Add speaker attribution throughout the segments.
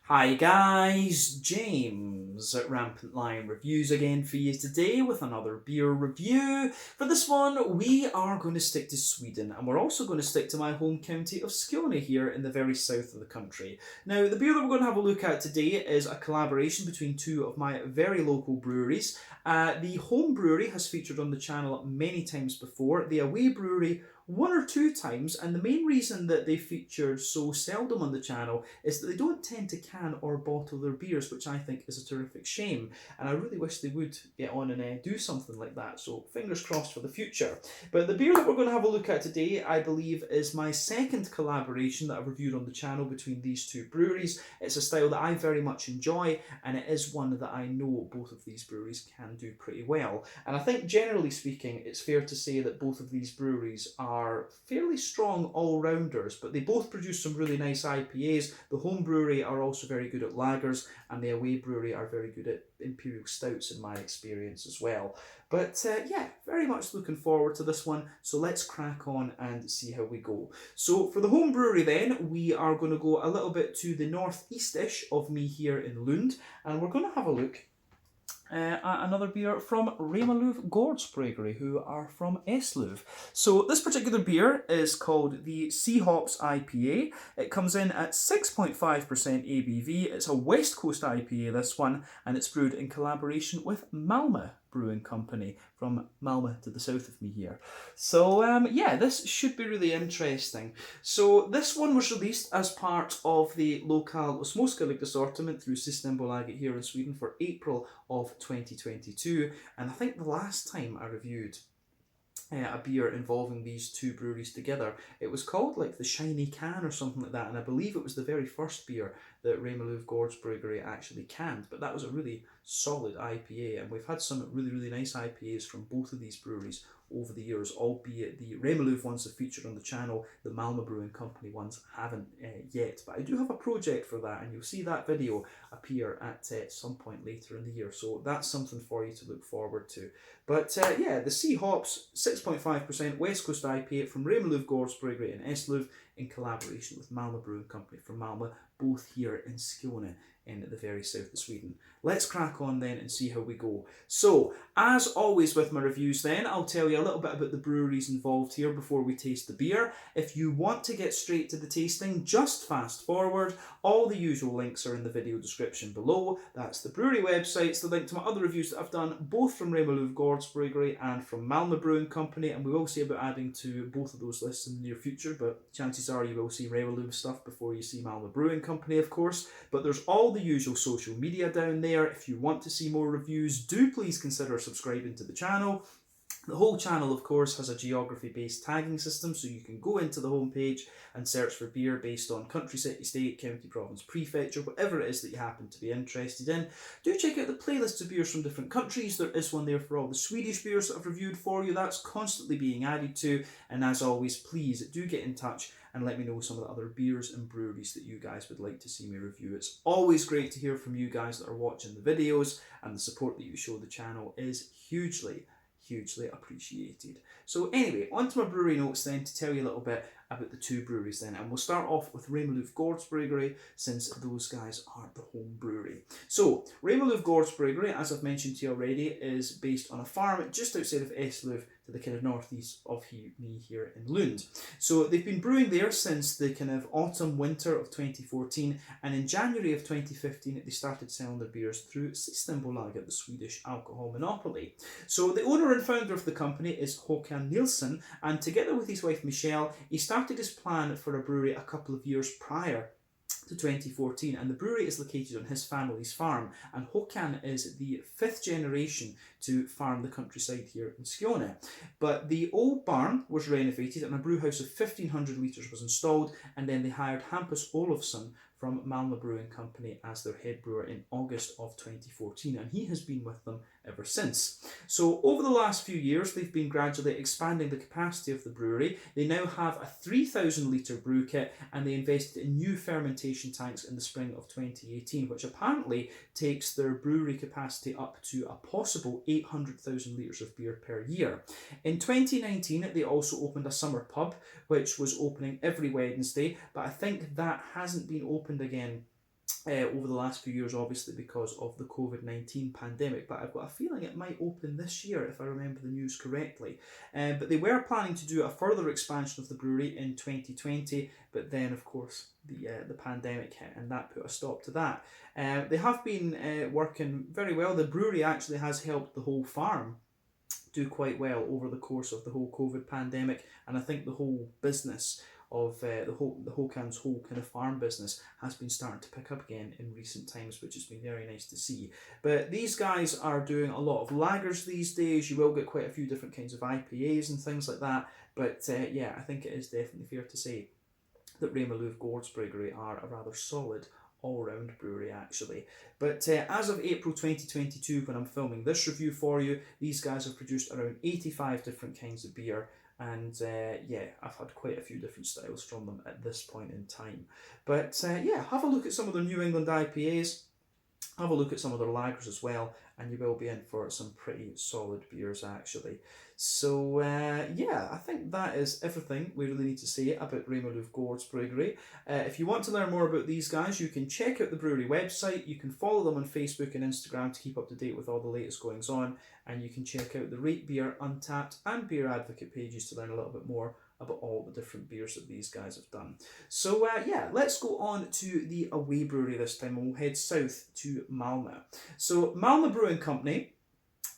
Speaker 1: Hi guys, James at Rampant Lion Reviews again for you today with another beer review. For this one, we are going to stick to Sweden, and we're also going to stick to my home county of Skåne here in the very south of the country. Now, the beer that we're going to have a look at today is a collaboration between two of my very local breweries. The home brewery has featured on the channel many times before. The away brewery one or two times, and the main reason that they featured so seldom on the channel is that they don't tend to can or bottle their beers, which I think is a terrific shame, and I really wish they would get on and do something like that, so fingers crossed for the future. But the beer that we're going to have a look at today, I believe, is my second collaboration that I've reviewed on the channel between these two breweries. It's a style that I very much enjoy, and it is one that I know both of these breweries can do pretty well. And I think generally speaking, it's fair to say that both of these breweries are fairly strong all-rounders, but they both produce some really nice IPAs. The home brewery are also very good at lagers, and the away brewery are very good at imperial stouts in my experience as well. But yeah, very much looking forward to this one, so let's crack on and see how we go. So for the home brewery then, we are going to go a little bit to the northeast-ish of me here in Lund, and we're going to have a look another beer from Remmarlöv Gårdsbryggeri, who are from Eslöv. So this particular beer is called the C-Hops IPA. It comes in at 6.5% ABV. It's a West Coast IPA, this one, and it's brewed in collaboration with Malmo Brewing Company from Malmö to the south of me here. So yeah, this should be really interesting. So this one was released as part of the local Småskalig assortment through Systembolaget here in Sweden for April of 2022, and I think the last time I reviewed a beer involving these two breweries together, it was called like the Shiny Can or something like that, and I believe it was the very first beer that Remmarlöv Gårdsbryggeri actually canned, but that was a really solid IPA, and we've had some really nice IPAs from both of these breweries over the years, albeit the Remmarlöv ones have featured on the channel, the Malmo Brewing Company ones haven't yet, but I do have a project for that, and you'll see that video appear at some point later in the year, so that's something for you to look forward to. But yeah, the Seahops 6.5% West Coast IPA from Remmarlöv Gårdsbryggeri in Eslöv in collaboration with Malmo Brewing Company from Malmö, both here in Skåne in the very south of Sweden. Let's crack on then and see how we go. So, as always with my reviews then, I'll tell you a little bit about the breweries involved here before we taste the beer. If you want to get straight to the tasting, just fast forward. All the usual links are in the video description below. That's the brewery websites, the link to my other reviews that I've done, both from Remmarlöv Gårdsbryggeri and from Malmo Brewing Company, and we will see about adding to both of those lists in the near future, but chances are you will see Remmarlöv stuff before you see Malmo Brewing Company, of course. But there's all the usual social media down there. If you want to see more reviews, do please consider subscribing to the channel. The whole channel, of course, has a geography-based tagging system, so you can go into the homepage and search for beer based on country, city, state, county, province, prefecture, whatever it is that you happen to be interested in. Do check out the playlists of beers from different countries. There is one there for all the Swedish beers that I've reviewed for you. That's constantly being added to, and as always, please do get in touch and let me know some of the other beers and breweries that you guys would like to see me review. It's always great to hear from you guys that are watching the videos, and the support that you show the channel is hugely appreciated. So anyway, on to my brewery notes then to tell you a little bit about the two breweries then, and we'll start off with Remmarlöv Gårdsbryggeri since those guys are the home brewery. So Remmarlöv Gårdsbryggeri, as I've mentioned to you already, is based on a farm just outside of Eslöv to the kind of northeast of me here in Lund. So they've been brewing there since the kind of autumn winter of 2014, and in January of 2015 they started selling their beers through Systembolaget, the Swedish alcohol monopoly. So the owner and founder of the company is Håkan Nilsson, and together with his wife Michelle, he started his plan for a brewery a couple of years prior to 2014, and the brewery is located on his family's farm, and Håkan is the fifth generation to farm the countryside here in Skåne. But the old barn was renovated and a brew house of 1500 litres was installed, and then they hired Hampus Olofsson from Malmo Brewing Company as their head brewer in August of 2014, and he has been with them ever since. So over the last few years, they've been gradually expanding the capacity of the brewery. They now have a 3,000 litre brew kit, and they invested in new fermentation tanks in the spring of 2018, which apparently takes their brewery capacity up to a possible 800,000 litres of beer per year. In 2019, they also opened a summer pub, which was opening every Wednesday, but I think that hasn't been opened again over the last few years, obviously because of the COVID-19 pandemic, but I've got a feeling it might open this year if I remember the news correctly. But they were planning to do a further expansion of the brewery in 2020, but then of course the pandemic hit and that put a stop to that. They have been working very well. The brewery actually has helped the whole farm do quite well over the course of the whole COVID pandemic, and I think the whole business of the whole kind of farm business has been starting to pick up again in recent times, which has been very nice to see. But these guys are doing a lot of lagers these days. You will get quite a few different kinds of IPAs and things like that, but yeah, I think it is definitely fair to say that Remmarlöv Gårdsbryggeri are a rather solid all-round brewery actually. But as of April 2022, when I'm filming this review for you, these guys have produced around 85 different kinds of beer, and yeah, I've had quite a few different styles from them at this point in time. But yeah, have a look at some of their New England IPAs, have a look at some of their lagers as well, and you will be in for some pretty solid beers actually. So yeah, I think that is everything we really need to say about Remmarlöv Gårdsbryggeri. If you want to learn more about these guys, you can check out the brewery website, you can follow them on Facebook and Instagram to keep up to date with all the latest goings on, and you can check out the Rate Beer, Untappd and Beer Advocate pages to learn a little bit more about all the different beers that these guys have done. So yeah, let's go on to the away brewery this time, and we'll head south to Malmö. So Malmo Brewing Company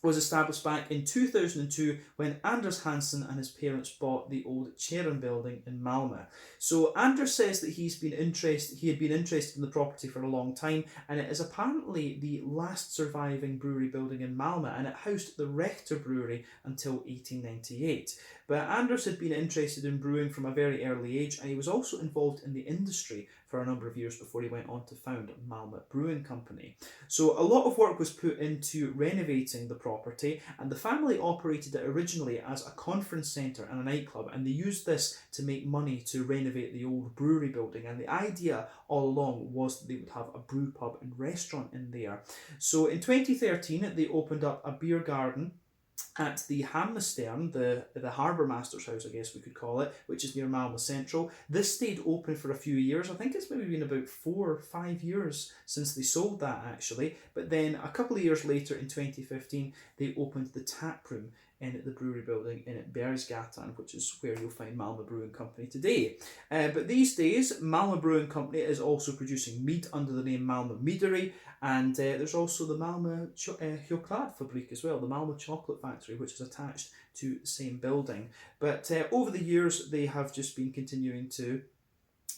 Speaker 1: was established back in 2002 when Anders Hansen and his parents bought the old Charon building in Malmö. So Anders says that he had been interested in the property for a long time, and it is apparently the last surviving brewery building in Malmö, and it housed the Rector Brewery until 1898. But Anders had been interested in brewing from a very early age, and he was also involved in the industry for a number of years before he went on to found Malmö Brewing Company. So a lot of work was put into renovating the property, and the family operated it originally as a conference centre and a nightclub, and they used this to make money to renovate the old brewery building. And the idea all along was that they would have a brew pub and restaurant in there. So in 2013 they opened up a beer garden at the Hamnestern, the harbour master's house, I guess we could call it, which is near Malmö Central. This stayed open for a few years. I think it's maybe been about 4 or 5 years since they sold that actually. But then a couple of years later in 2015, they opened the tap room in the brewery building in Bergsgatan, which is where you'll find Malmö Brewing Company today. But these days, Malmö Brewing Company is also producing mead under the name Malmö Meadery, and there's also the Malmö Chokladfabrik as well, the Malmö Chocolate Factory, which is attached to the same building. But over the years, they have just been continuing to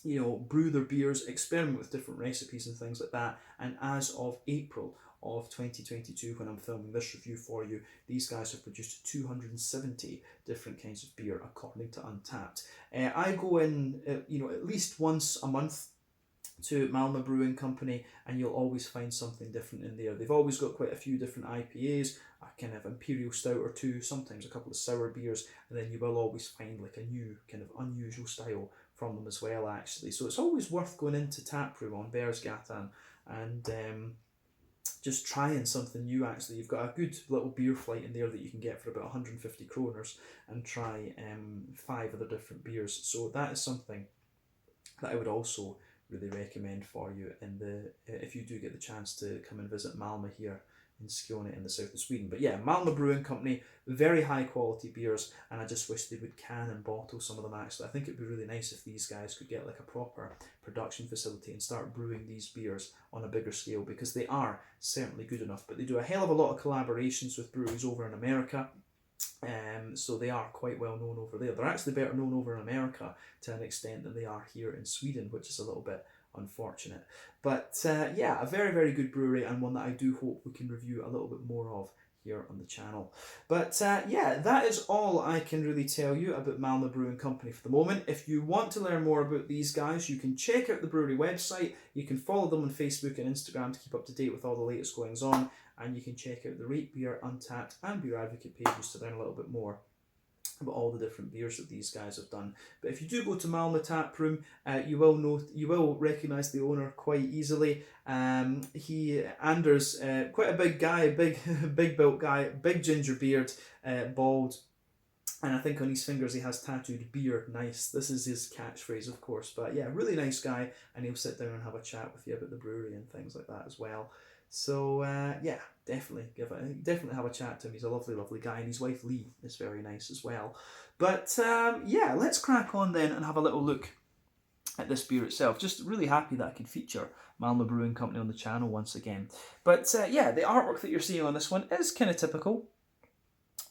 Speaker 1: brew their beers, experiment with different recipes and things like that, and as of April of 2022, when I'm filming this review for you, these guys have produced 270 different kinds of beer according to Untappd. I go in at least once a month to Malmö Brewing Company, and you'll always find something different in there. They've always got quite a few different IPAs, a kind of imperial stout or two, sometimes a couple of sour beers, and then you will always find like a new kind of unusual style from them as well actually. So it's always worth going into Taproom on Bergsgatan and just trying something new actually. You've got a good little beer flight in there that you can get for about 150 kroners and try 5 other different beers. So that is something that I would also really recommend for you if you do get the chance to come and visit Malmö here in Skåne in the south of Sweden. But yeah, Malmö Brewing Company, very high quality beers, and I just wish they would can and bottle some of them actually. I think it'd be really nice if these guys could get like a proper production facility and start brewing these beers on a bigger scale, because they are certainly good enough. But they do a hell of a lot of collaborations with breweries over in America. So they are quite well known over there. They're actually better known over in America to an extent than they are here in Sweden, which is a little bit unfortunate. But yeah, a very, very good brewery, and one that I do hope we can review a little bit more of here on the channel. But yeah, that is all I can really tell you about Malmö Brewing Company for the moment. If you want to learn more about these guys, you can check out the brewery website, you can follow them on Facebook and Instagram to keep up to date with all the latest goings on, and you can check out the Rate Beer, Untappd and Beer Advocate pages to learn a little bit more about all the different beers that these guys have done. But if you do go to Malmö Tap Room, you will recognise the owner quite easily. Anders, quite a big guy, big built guy, big ginger beard, bald, And I think on his fingers he has tattooed "Beer Nice." This is his catchphrase, of course. But yeah, really nice guy, and he'll sit down and have a chat with you about the brewery and things like that as well. So yeah, definitely have a chat to him. He's a lovely, lovely guy, and his wife Lee is very nice as well. But yeah, let's crack on then and have a little look at this beer itself. Just really happy that I could feature Malmo Brewing Company on the channel once again. But yeah, the artwork that you're seeing on this one is kind of typical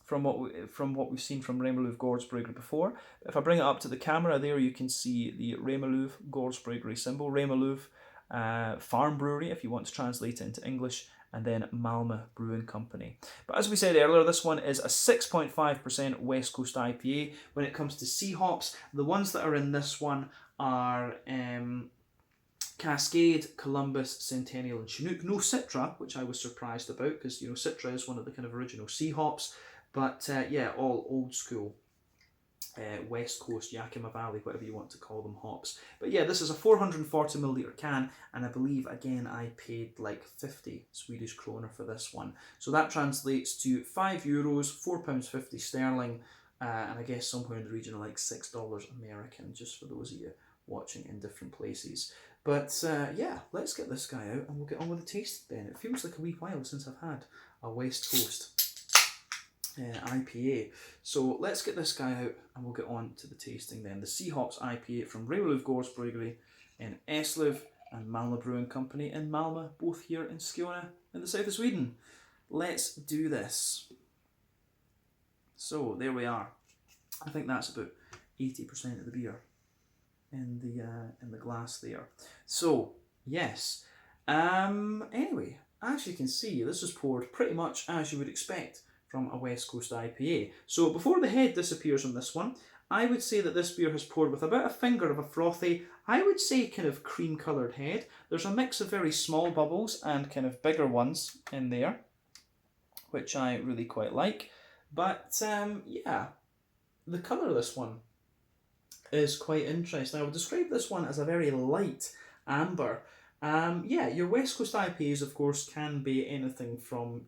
Speaker 1: from what we've seen from Remmarlöv Gårdsbryggeri before. If I bring it up to the camera there, you can see the Remmarlöv Gårdsbryggeri symbol, Remmarlöv Farm Brewery, if you want to translate it into English, and then Malmo Brewing Company. But as we said earlier, this one is a 6.5% West Coast IPA. When it comes to C-Hops, the ones that are in this one are Cascade, Columbus, Centennial, and Chinook. No Citra, which I was surprised about, because Citra is one of the kind of original C-Hops. But yeah, all old school West Coast, Yakima Valley, whatever you want to call them, hops. But yeah, this is a 440ml can, and I believe, again, I paid like 50 Swedish kronor for this one. So that translates to €5, £4.50 sterling, and I guess somewhere in the region of like $6 American, just for those of you watching in different places. But yeah, let's get this guy out and we'll get on with the taste then. It feels like a wee while since I've had a West Coast IPA. So let's get this guy out and we'll get on to the tasting then. The C-Hops IPA from Remmarlöv Gårdsbryggeri in Eslöv and Malmo Brewing Company in Malmö, both here in Skåne in the south of Sweden. Let's do this. So there we are. I think that's about 80% of the beer in the glass there. So yes. Anyway, as you can see, this is poured pretty much as you would expect from a West Coast IPA. So before the head disappears on this one, I would say that this beer has poured with about a finger of a frothy, I would say kind of cream coloured head. There's a mix of very small bubbles and kind of bigger ones in there, which I really quite like. But yeah, the colour of this one is quite interesting. I would describe this one as a very light amber. Yeah, your West Coast IPAs, of course, can be anything from,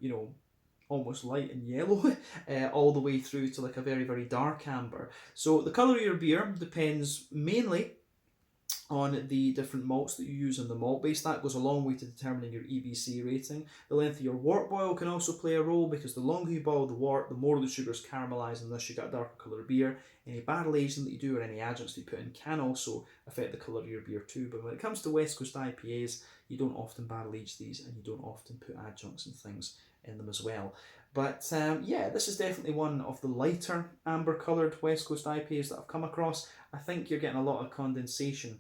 Speaker 1: almost light and yellow, all the way through to like a very, very dark amber. So the colour of your beer depends mainly on the different malts that you use in the malt base. That goes a long way to determining your EBC rating. The length of your wort boil can also play a role, because the longer you boil the wort, the more the sugars caramelise, and thus you get a darker colour beer. Any barrel aging that you do or any adjuncts that you put in can also affect the colour of your beer too. But when it comes to West Coast IPAs, you don't often barrel age these, and you don't often put adjuncts and things in them as well. But yeah, this is definitely one of the lighter amber coloured West Coast IPAs that I've come across. I think you're getting a lot of condensation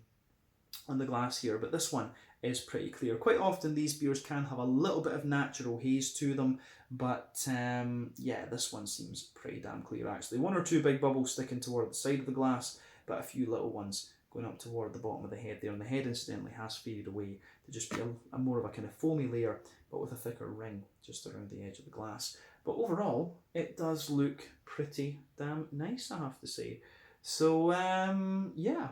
Speaker 1: on the glass here, but this one is pretty clear. Quite often these beers can have a little bit of natural haze to them, but yeah, this one seems pretty damn clear actually. One or two big bubbles sticking toward the side of the glass, but a few little ones going up toward the bottom of the head there, and the head incidentally has faded away to just be a more of a kind of foamy layer, but with a thicker ring just around the edge of the glass. But overall, it does look pretty damn nice, I have to say. So yeah,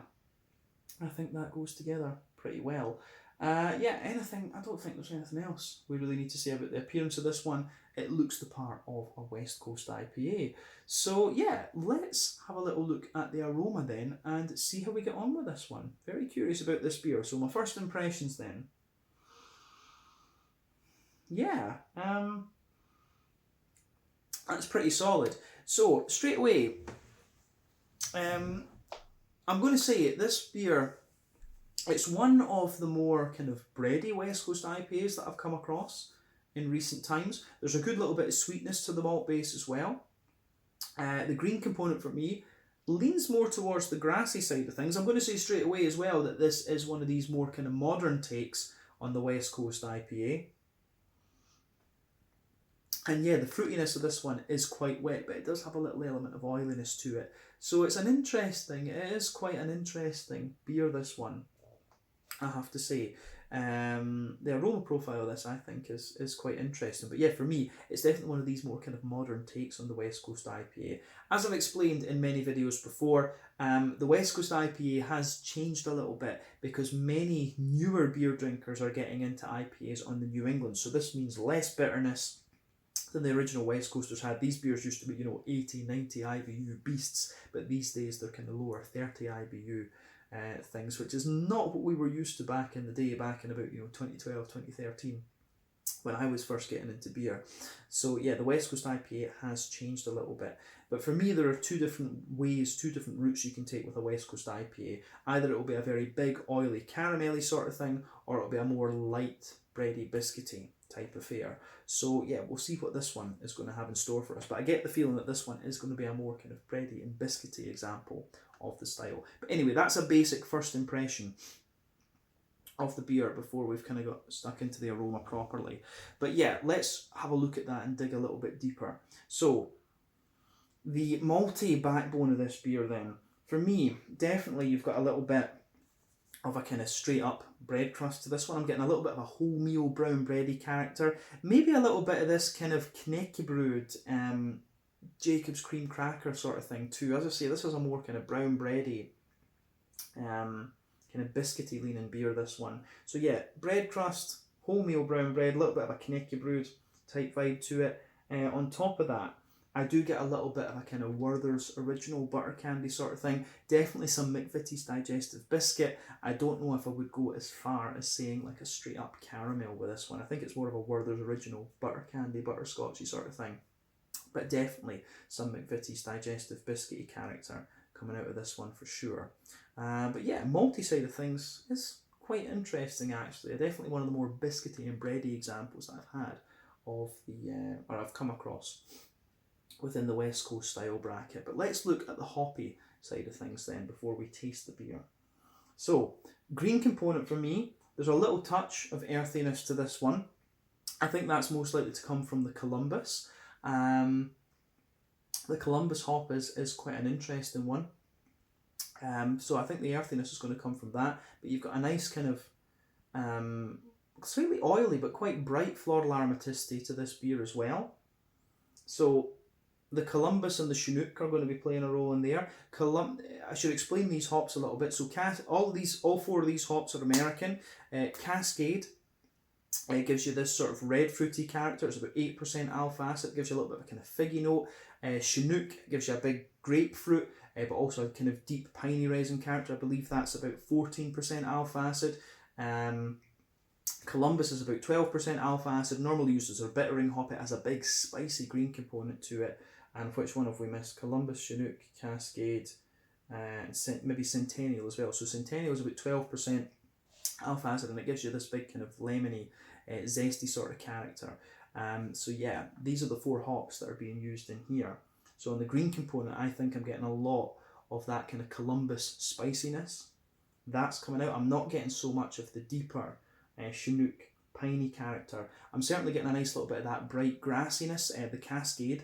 Speaker 1: I think that goes together pretty well. Yeah, I don't think there's anything else we really need to say about the appearance of this one. It looks the part of a West Coast IPA. So yeah, let's have a little look at the aroma then and see how we get on with this one. Very curious about this beer. So my first impressions then. Yeah, that's pretty solid. So straight away, I'm going to say this beer, it's one of the more kind of bready West Coast IPAs that I've come across in recent times. There's a good little bit of sweetness to the malt base as well. The green component for me leans more towards the grassy side of things. I'm going to say straight away as well that this is one of these more kind of modern takes on the West Coast IPA. And yeah, the fruitiness of this one is quite wet, but it does have a little element of oiliness to it. So it is quite an interesting beer, this one, I have to say. The aroma profile of this, I think, is quite interesting. But yeah, for me, it's definitely one of these more kind of modern takes on the West Coast IPA. As I've explained in many videos before, the West Coast IPA has changed a little bit because many newer beer drinkers are getting into IPAs on the New England. So this means less bitterness, than the original West Coasters had. These beers used to be, 80, 90 IBU beasts, but these days they're kind of lower, 30 IBU things, which is not what we were used to back in the day, back in about 2012, 2013, when I was first getting into beer. So yeah, the West Coast IPA has changed a little bit. But for me, there are two different ways, two different routes you can take with a West Coast IPA. Either it will be a very big, oily, caramelly sort of thing, or it will be a more light, bready, biscuity type affair. So yeah, we'll see what this one is going to have in store for us. But I get the feeling that this one is going to be a more kind of bready and biscuity example of the style. But anyway, that's a basic first impression of the beer before we've kind of got stuck into the aroma properly. But yeah, let's have a look at that and dig a little bit deeper. So the malty backbone of this beer then, for me, definitely you've got a little bit of a kind of straight up bread crust to this one. I'm getting a little bit of a wholemeal brown bready character. Maybe a little bit of this kind of Brewed Jacob's cream cracker sort of thing too. As I say, this is a more kind of brown bready, kind of biscuity leaning beer, this one. So yeah, bread crust, wholemeal brown bread, a little bit of a Brewed type vibe to it. On top of that, I do get a little bit of a kind of Werther's original butter candy sort of thing. Definitely some McVitie's digestive biscuit. I don't know if I would go as far as saying like a straight up caramel with this one. I think it's more of a Werther's original butter candy, butterscotchy sort of thing. But definitely some McVitie's digestive biscuity character coming out of this one for sure. But yeah, malty side of things is quite interesting actually. Definitely one of the more biscuity and bready examples that I've had of the, or I've come across within the West Coast style bracket. But let's look at the hoppy side of things then before we taste the beer. So, green component for me, there's a little touch of earthiness to this one. I think that's most likely to come from the Columbus. The Columbus hop is quite an interesting one. So I think the earthiness is going to come from that. But you've got a nice kind of slightly oily but quite bright floral aromaticity to this beer as well. So the Columbus and the Chinook are going to be playing a role in there. I should explain these hops a little bit. So all four of these hops are American. Cascade gives you this sort of red fruity character. It's about 8% alpha acid. Gives you a little bit of a kind of figgy note. Chinook gives you a big grapefruit, but also a kind of deep piney resin character. I believe that's about 14% alpha acid. Columbus is about 12% alpha acid. Normally used as a bittering hop. It has a big spicy green component to it. And which one have we missed? Columbus, Chinook, Cascade, maybe Centennial as well. So Centennial is about 12% alpha acid, and it gives you this big kind of lemony, zesty sort of character. So yeah, these are the four hops that are being used in here. So on the green component, I think I'm getting a lot of that kind of Columbus spiciness. That's coming out. I'm not getting so much of the deeper Chinook piney character. I'm certainly getting a nice little bit of that bright grassiness. The Cascade,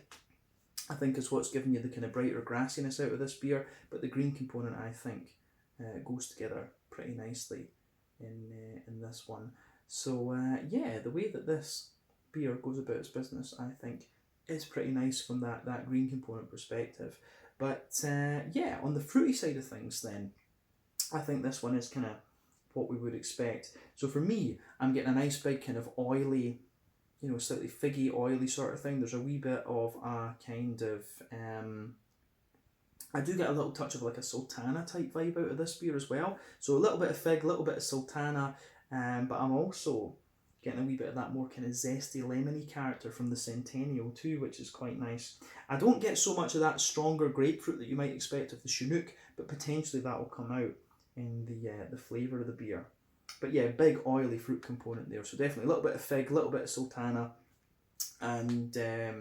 Speaker 1: I think, is what's giving you the kind of brighter grassiness out of this beer, but the green component, I think, goes together pretty nicely in this one. So yeah, the way that this beer goes about its business, I think, is pretty nice from that green component perspective. But yeah, on the fruity side of things then, I think this one is kind of what we would expect. So for me, I'm getting a nice big kind of oily, slightly figgy, oily sort of thing. There's a wee bit of a kind of, I do get a little touch of like a sultana type vibe out of this beer as well. So a little bit of fig, a little bit of sultana, but I'm also getting a wee bit of that more kind of zesty, lemony character from the Centennial too, which is quite nice. I don't get so much of that stronger grapefruit that you might expect of the Chinook, but potentially that will come out in the flavour of the beer. But yeah, big oily fruit component there. So definitely a little bit of fig, a little bit of sultana, and a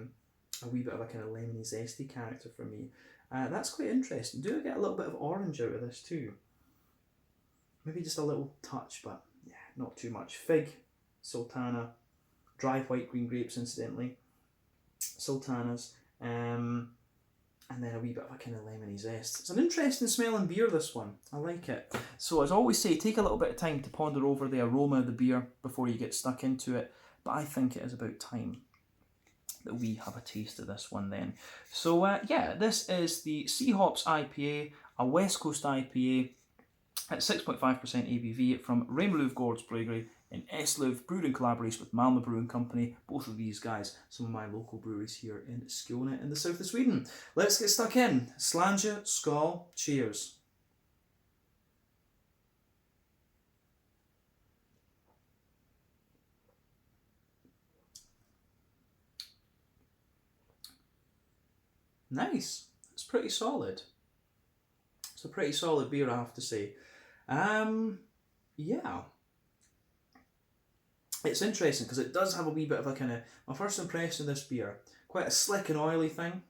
Speaker 1: wee bit of a kind of lemony zesty character for me. That's quite interesting. Do I get a little bit of orange out of this too? Maybe just a little touch, but yeah, not too much. Fig, sultana, dry white green grapes incidentally, sultanas, and then a wee bit of a kind of lemony zest. It's an interesting smelling beer, this one. I like it. So as I always say, take a little bit of time to ponder over the aroma of the beer before you get stuck into it. But I think it is about time that we have a taste of this one then. So yeah, this is the C-Hops IPA, a West Coast IPA at 6.5% ABV from Remmarlöv Gårdsbryggeri in Eslöv, brewed in collaboration with Malmo Brewing Company. Both of these guys, some of my local breweries here in Skåne in the south of Sweden. Let's get stuck in. Slange, skål, cheers. Nice. It's pretty solid. It's a pretty solid beer, I have to say. Yeah. It's interesting because it does have a wee bit of a kind of, my first impression of this beer, quite a slick and oily thing.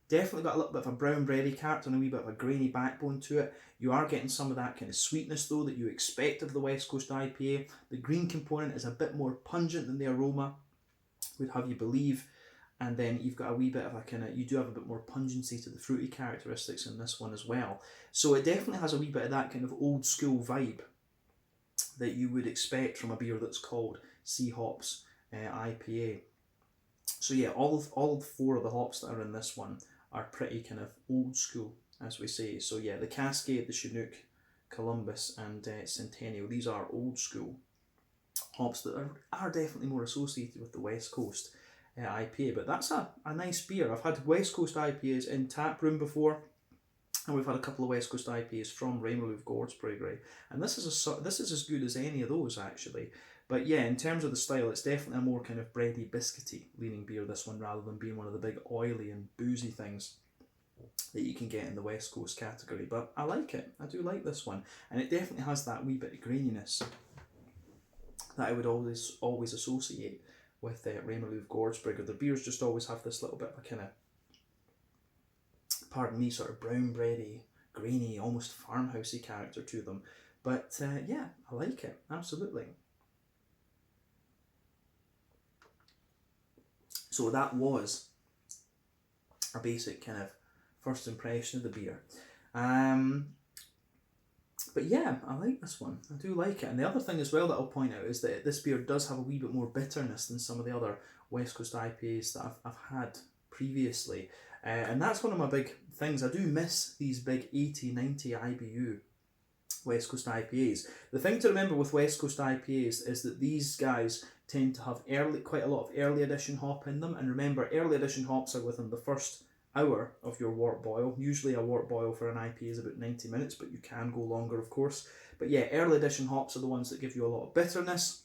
Speaker 1: Definitely got a little bit of a brown bready character and a wee bit of a grainy backbone to it. You are getting some of that kind of sweetness though that you expect of the West Coast IPA. The green component is a bit more pungent than the aroma would have you believe. And then you've got a wee bit of a kind of, you do have a bit more pungency to the fruity characteristics in this one as well. So it definitely has a wee bit of that kind of old school vibe that you would expect from a beer that's called C-Hops IPA. So yeah, all 4 of the hops that are in this one are pretty kind of old school, as we say. So yeah, the Cascade, the Chinook, Columbus and Centennial, these are old school hops that are definitely more associated with the West Coast IPA, but that's a nice beer. I've had West Coast IPAs in tap room before, and we've had a couple of West Coast IPAs from Remmarlöv Gårdsbryggeri, and this is as good as any of those actually. But yeah, in terms of the style, it's definitely a more kind of bready, biscuity leaning beer, this one, rather than being one of the big oily and boozy things that you can get in the West Coast category. But I like it. I do like this one, and it definitely has that wee bit of graininess that I would always associate with Remmarlöv Gårdsbryggeri. The beers just always have this little bit of a kind of, pardon me, sort of brown bready, grainy, almost farmhousey character to them. But yeah, I like it, absolutely. So that was a basic kind of first impression of the beer. But yeah, I like this one. I do like it. And the other thing as well that I'll point out is that this beer does have a wee bit more bitterness than some of the other West Coast IPAs that I've had previously. And that's one of my big things. I do miss these big 80, 90 IBU West Coast IPAs. The thing to remember with West Coast IPAs is that these guys tend to have quite a lot of early edition hop in them. And remember, early edition hops are within the first hour of your wort boil. Usually a wort boil for an IPA is about 90 minutes, but you can go longer, of course. But yeah, early edition hops are the ones that give you a lot of bitterness.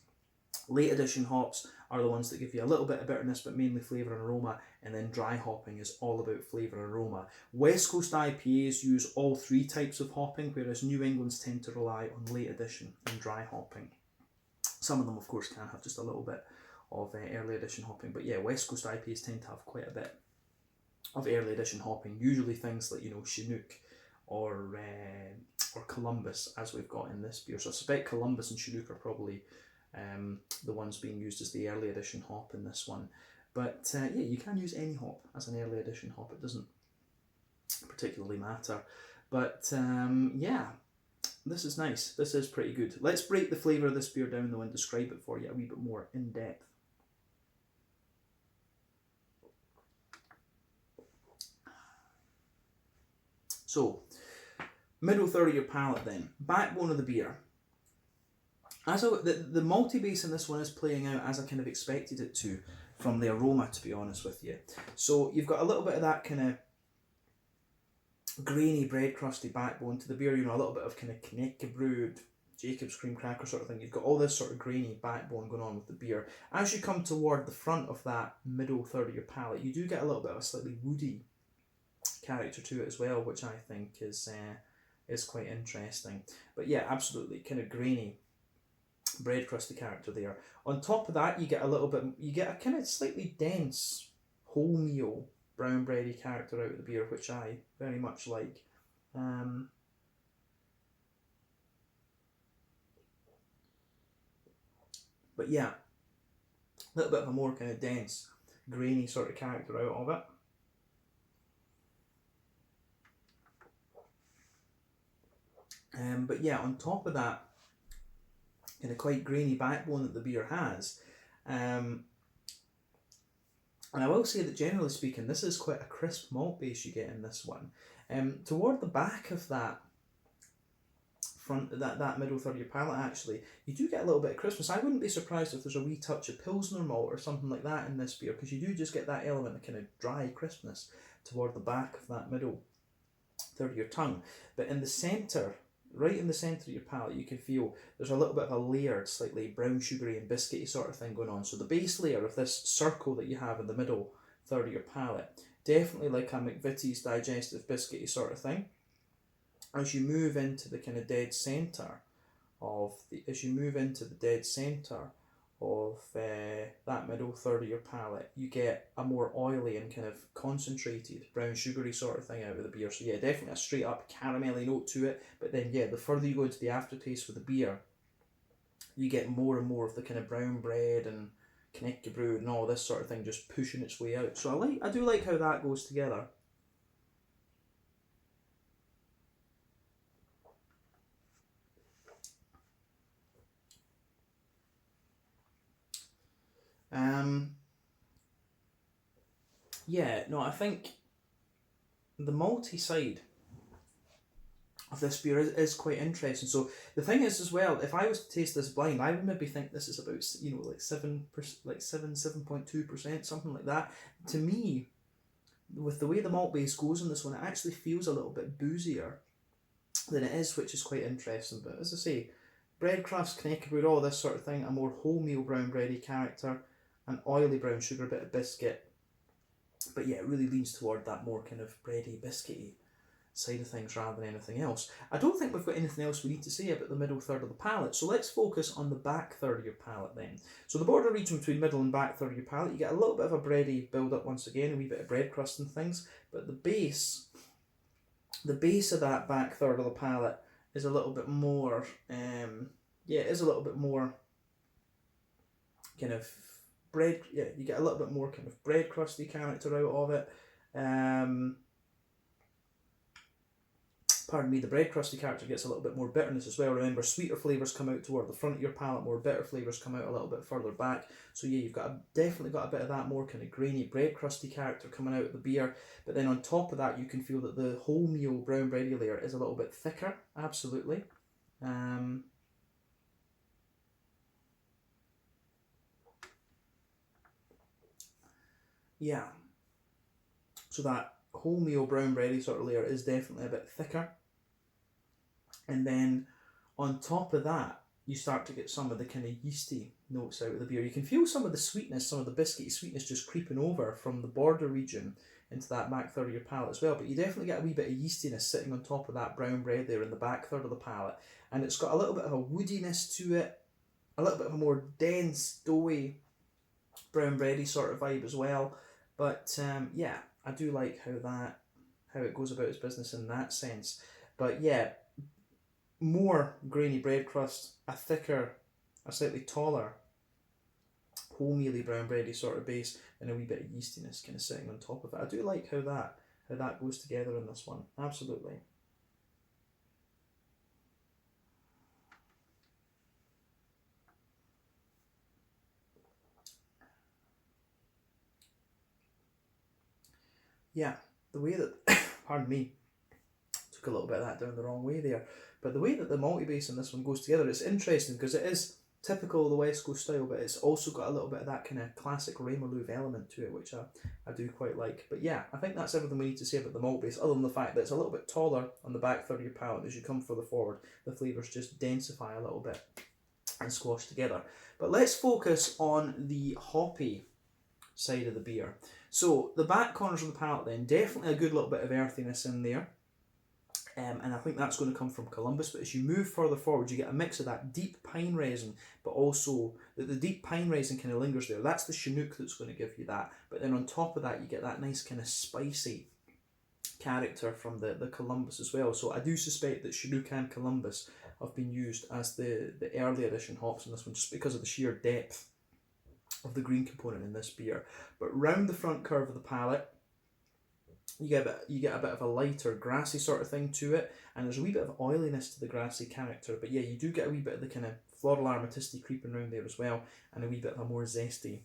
Speaker 1: Late edition hops are the ones that give you a little bit of bitterness, but mainly flavour and aroma. And then dry hopping is all about flavour and aroma. West Coast IPAs use all 3 types of hopping, whereas New England's tend to rely on late edition and dry hopping. Some of them, of course, can have just a little bit of early edition hopping. But yeah, West Coast IPAs tend to have quite a bit of early edition hopping, usually things like, Chinook or Columbus, as we've got in this beer. So I suspect Columbus and Chinook are probably the ones being used as the early edition hop in this one. But yeah, you can use any hop as an early edition hop. It doesn't particularly matter. But yeah, this is nice. This is pretty good. Let's break the flavour of this beer down though and describe it for you a wee bit more in depth. So, middle third of your palate then. Backbone of the beer. The malty base in this one is playing out as I kind of expected it to from the aroma, to be honest with you. So you've got a little bit of that kind of grainy bread crusty backbone to the beer, a little bit of kind of Brewed, Jacob's cream cracker sort of thing. You've got all this sort of grainy backbone going on with the beer. As you come toward the front of that middle third of your palate, you do get a little bit of a slightly woody character to it as well, which I think is quite interesting. But yeah, absolutely kind of grainy bread crusty character there. On top of that, you get a kind of slightly dense wholemeal brown bready character out of the beer, which I very much like. But yeah, a little bit of a more kind of dense, grainy sort of character out of it. But yeah, on top of that kind of quite grainy backbone that the beer has, and I will say that generally speaking, this is quite a crisp malt base you get in this one. Toward the back of that front, that middle third of your palate, actually, you do get a little bit of crispness. I wouldn't be surprised if there's a wee touch of Pilsner malt or something like that in this beer, because you do just get that element of kind of dry crispness toward the back of that middle third of your tongue. But in the centre, right in the centre of your palate, you can feel there's a little bit of a layered, slightly brown sugary and biscuity sort of thing going on. So the base layer of this circle that you have in the middle third of your palate, definitely like a McVitie's digestive biscuity sort of thing. As you move into the kind of dead centre of that middle third of your palate, you get a more oily and kind of concentrated brown sugary sort of thing out of the beer. So yeah, definitely a straight up caramelly note to it. But then yeah, the further you go into the aftertaste with the beer, you get more and more of the kind of brown bread and Connecticut Brewed and all this sort of thing just pushing its way out. So I do like how that goes together. Yeah, no, I think the malty side of this beer is quite interesting. So the thing is as well, if I was to taste this blind, I would maybe think this is about, you know, like 7.2%, something like that. To me, with the way the malt base goes in this one, it actually feels a little bit boozier than it is, which is quite interesting. But as I say, bread crusts, Connecticut Brewed, all this sort of thing, a more wholemeal brown bready character, an oily brown sugar, bit of biscuit. But yeah, it really leans toward that more kind of bready, biscuity side of things rather than anything else. I don't think we've got anything else we need to say about the middle third of the palate, so let's focus on the back third of your palate then. So the border region between middle and back third of your palate, you get a little bit of a bready build up once again, a wee bit of bread crust and things, but the base of that back third of the palate is a little bit more, kind of bread, you get a little bit more kind of bread crusty character out of it. Pardon me, the bread crusty character gets a little bit more bitterness as well. Remember, sweeter flavours come out toward the front of your palate, more bitter flavours come out a little bit further back. So yeah, you've definitely got a bit of that more kind of grainy bread crusty character coming out of the beer. But then on top of that, you can feel that the wholemeal brown bready layer is a little bit thicker, absolutely. Yeah, so that wholemeal brown bready sort of layer is definitely a bit thicker. And then on top of that, you start to get some of the kind of yeasty notes out of the beer. You can feel some of the sweetness, some of the biscuity sweetness just creeping over from the border region into that back third of your palate as well. But you definitely get a wee bit of yeastiness sitting on top of that brown bread there in the back third of the palate. And it's got a little bit of a woodiness to it, a little bit of a more dense, doughy, brown bready sort of vibe as well. But yeah, I do like how it goes about its business in that sense. But yeah, more grainy bread crust, a thicker, a slightly taller, wholemealy brown bready sort of base, and a wee bit of yeastiness kind of sitting on top of it. I do like how that goes together in this one. Absolutely. Yeah, the way that, pardon me, took a little bit of that down the wrong way there, but the way that the malty base in this one goes together, it's interesting because it is typical of the West Coast style, but it's also got a little bit of that kind of classic Remmarlöv element to it, which I do quite like. But yeah, I think that's everything we need to say about the malt base, other than the fact that it's a little bit taller on the back third of your palate. As you come further forward, the flavours just densify a little bit and squash together. But let's focus on the hoppy side of the beer. So the back corners of the palate then, definitely a good little bit of earthiness in there. And I think that's going to come from Columbus, but as you move further forward, you get a mix of that deep pine resin, but also the deep pine resin kind of lingers there. That's the Chinook that's going to give you that. But then on top of that, you get that nice kind of spicy character from the Columbus as well. So I do suspect that Chinook and Columbus have been used as the early edition hops in this one, just because of the sheer depth of the green component in this beer. But round the front curve of the palate, you get a bit of a lighter grassy sort of thing to it, and there's a wee bit of oiliness to the grassy character, but yeah, you do get a wee bit of the kind of floral aromaticity creeping around there as well, and a wee bit of a more zesty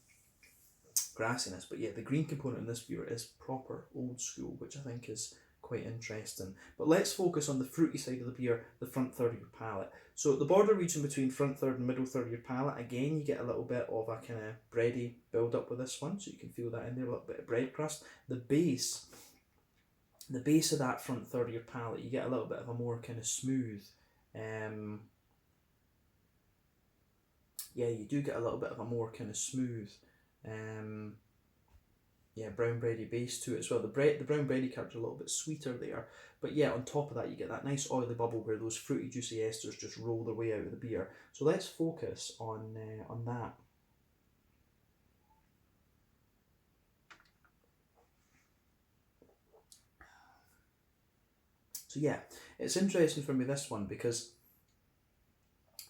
Speaker 1: grassiness. But yeah, the green component in this beer is proper old school, which I think is quite interesting. But let's focus on the fruity side of the beer, the front third of your palate. So the border region between front third and middle third of your palate, again, you get a little bit of a kind of bready build up with this one, so you can feel that in there, a little bit of bread crust. The base of that front third of your palate, you get a little bit of a more kind of smooth, yeah, you do get a little bit of a more kind of smooth, brown bready base to it as well. The brown bready character a little bit sweeter there, but yeah, on top of that you get that nice oily bubble where those fruity juicy esters just roll their way out of the beer. So let's focus on that. So yeah, it's interesting for me, this one, because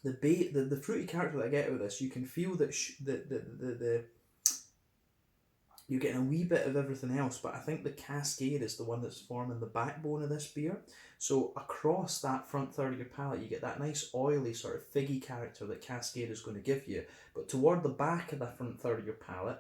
Speaker 1: the fruity character that I get out of this, you can feel that you're getting a wee bit of everything else, but I think the cascade is the one that's forming the backbone of this beer. So across that front third of your palate, you get that nice oily sort of figgy character that cascade is going to give you. But toward the back of the front third of your palate,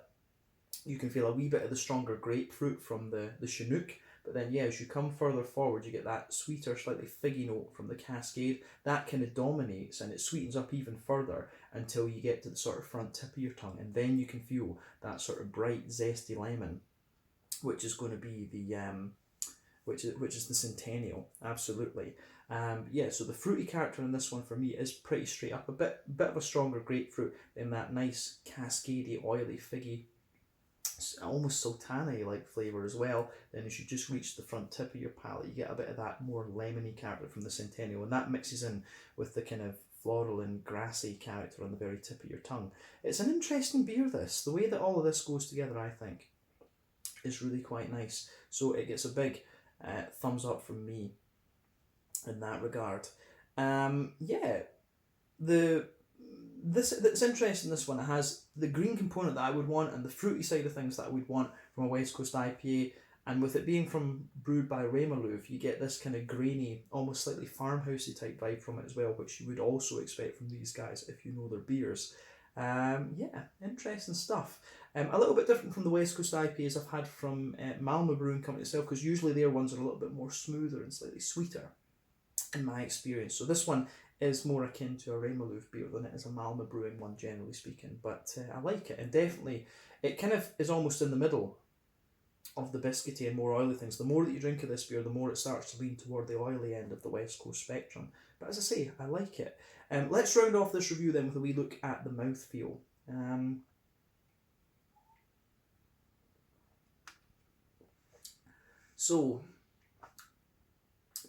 Speaker 1: you can feel a wee bit of the stronger grapefruit from the Chinook. But then, yeah, as you come further forward, you get that sweeter, slightly figgy note from the cascade. That kind of dominates, and it sweetens up even further until you get to the sort of front tip of your tongue, and then you can feel that sort of bright, zesty lemon, which is going to be the which is the Centennial, absolutely. Yeah, so the fruity character in this one for me is pretty straight up, a bit of a stronger grapefruit in that nice cascadey, oily, figgy, almost sultana like flavour as well. Then as you just reach the front tip of your palate, you get a bit of that more lemony character from the Centennial, and that mixes in with the kind of floral and grassy character on the very tip of your tongue. It's an interesting beer, this. The way that all of this goes together, I think, is really quite nice. So it gets a big thumbs up from me in that regard. Yeah, it's interesting, this one. It has the green component that I would want and the fruity side of things that I would want from a West Coast IPA, and with it being brewed by Remmarlöv, you get this kind of grainy, almost slightly farmhousey type vibe from it as well, which you would also expect from these guys if you know their beers. Yeah, interesting stuff. A little bit different from the West Coast IPAs I've had from Malmo Brewing Company itself, because usually their ones are a little bit more smoother and slightly sweeter in my experience. So this one is more akin to a Remmarlöv beer than it is a Malmo Brewing one, generally speaking. But I like it, and definitely it kind of is almost in the middle of the biscuity and more oily things. The more that you drink of this beer, the more it starts to lean toward the oily end of the West Coast spectrum. But as I say, I like it. Let's round off this review then with a wee look at the mouthfeel. So,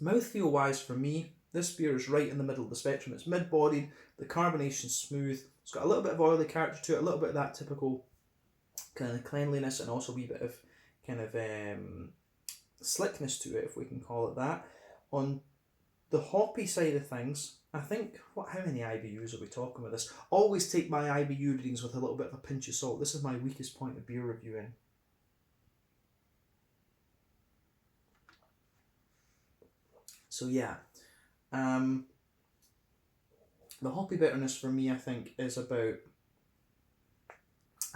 Speaker 1: mouthfeel wise for me, this beer is right in the middle of the spectrum. It's mid-bodied, the carbonation's smooth, it's got a little bit of oily character to it, a little bit of that typical kind of cleanliness, and also a wee bit of kind of slickness to it, if we can call it that. On the hoppy side of things, I think, how many IBUs are we talking with this? Always take my IBU readings with a little bit of a pinch of salt. This is my weakest point of beer reviewing. So yeah, the hoppy bitterness for me, I think, is about,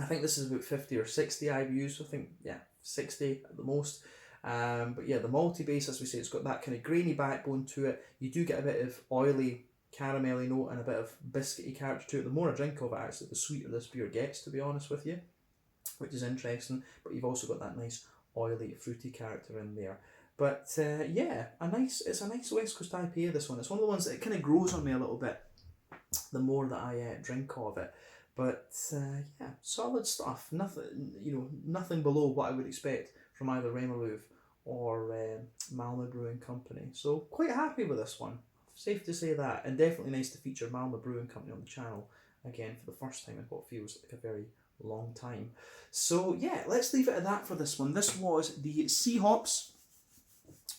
Speaker 1: this is about 50 or 60 IBUs. I think, yeah, 60 at the most. But yeah, the malty base, as we say, it's got that kind of grainy backbone to it. You do get a bit of oily, caramelly note and a bit of biscuity character to it. The more I drink of it, actually, the sweeter this beer gets, to be honest with you, which is interesting. But you've also got that nice oily, fruity character in there. But yeah, it's a nice West Coast IPA, this one. It's one of the ones that it kind of grows on me a little bit the more that I drink of it. But yeah, solid stuff. Nothing below what I would expect from either Remmarlöv or Malmo Brewing Company. So quite happy with this one. Safe to say that, and definitely nice to feature Malmo Brewing Company on the channel again for the first time in what feels like a very long time. So yeah, let's leave it at that for this one. This was the Seahops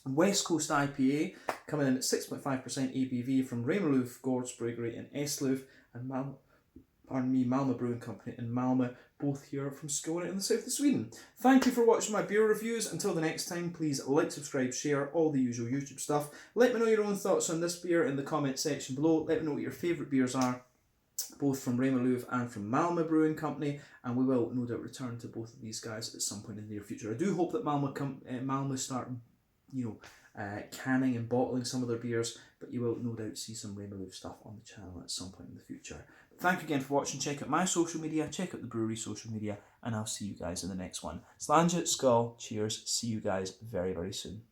Speaker 1: West Coast IPA, coming in at 6.5% ABV from Remmarlöv Gårdsbryggeri in Eslöv and Malmo Brewing Company in Malmo, both here from Skåne in the south of Sweden. Thank you for watching my beer reviews. Until the next time, please like, subscribe, share, all the usual YouTube stuff. Let me know your own thoughts on this beer in the comment section below. Let me know what your favourite beers are, both from Remmarlöv and from Malmo Brewing Company, and we will no doubt return to both of these guys at some point in the near future. I do hope that Malmo start canning and bottling some of their beers, but you will no doubt see some Remmarlöv stuff on the channel at some point in the future. But thank you again for watching. Check out my social media, check out the brewery social media, and I'll see you guys in the next one. Slàinte, skål, cheers, see you guys very, very soon.